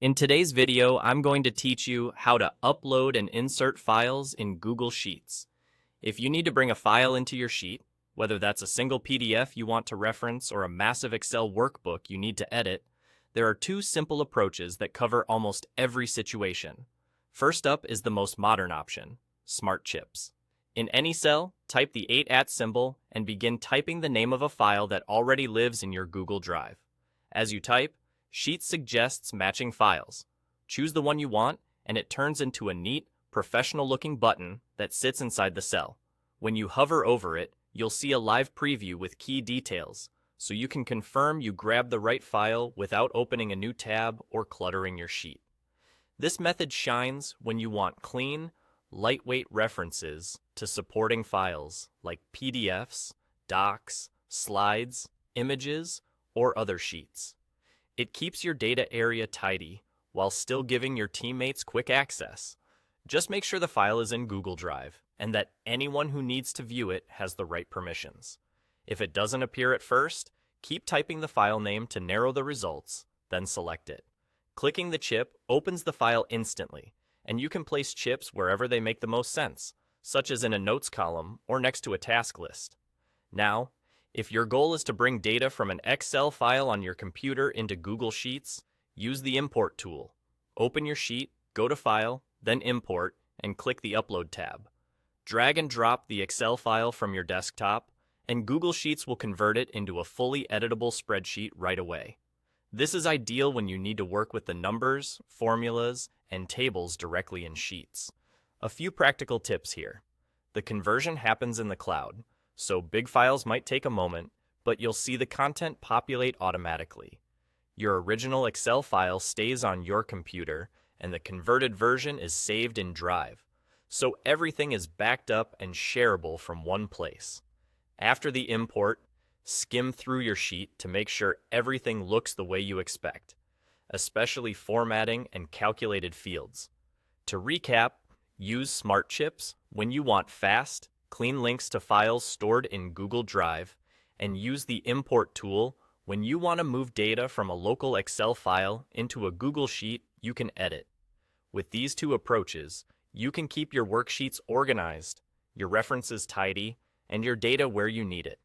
In today's video, I'm going to teach you how to upload and insert files in Google Sheets. If you need to bring a file into your sheet, whether that's a single PDF you want to reference or a massive Excel workbook you need to edit, there are two simple approaches that cover almost every situation. First up is the most modern option, Smart Chips. In any cell, type the 8@ symbol and begin typing the name of a file that already lives in your Google Drive. As you type, Sheets suggests matching files. Choose the one you want, and it turns into a neat, professional-looking button that sits inside the cell. When you hover over it, you'll see a live preview with key details, so you can confirm you grabbed the right file without opening a new tab or cluttering your sheet. This method shines when you want clean, lightweight references to supporting files like PDFs, docs, slides, images, or other sheets. It keeps your data area tidy while still giving your teammates quick access. Just make sure the file is in Google Drive and that anyone who needs to view it has the right permissions. If it doesn't appear at first, keep typing the file name to narrow the results, then select it. Clicking the chip opens the file instantly, and you can place chips wherever they make the most sense, such as in a notes column or next to a task list. Now, if your goal is to bring data from an Excel file on your computer into Google Sheets, use the Import tool. Open your sheet, go to File, then Import, and click the Upload tab. Drag and drop the Excel file from your desktop, and Google Sheets will convert it into a fully editable spreadsheet right away. This is ideal when you need to work with the numbers, formulas, and tables directly in Sheets. A few practical tips here. The conversion happens in the cloud, so big files might take a moment, but you'll see the content populate automatically. Your original Excel file stays on your computer, and the converted version is saved in Drive, so everything is backed up and shareable from one place. After the import, skim through your sheet to make sure everything looks the way you expect, especially formatting and calculated fields. To recap, use Smart Chips when you want fast, clean links to files stored in Google Drive, and use the Import tool when you want to move data from a local Excel file into a Google Sheet you can edit. With these two approaches, you can keep your worksheets organized, your references tidy, and your data where you need it.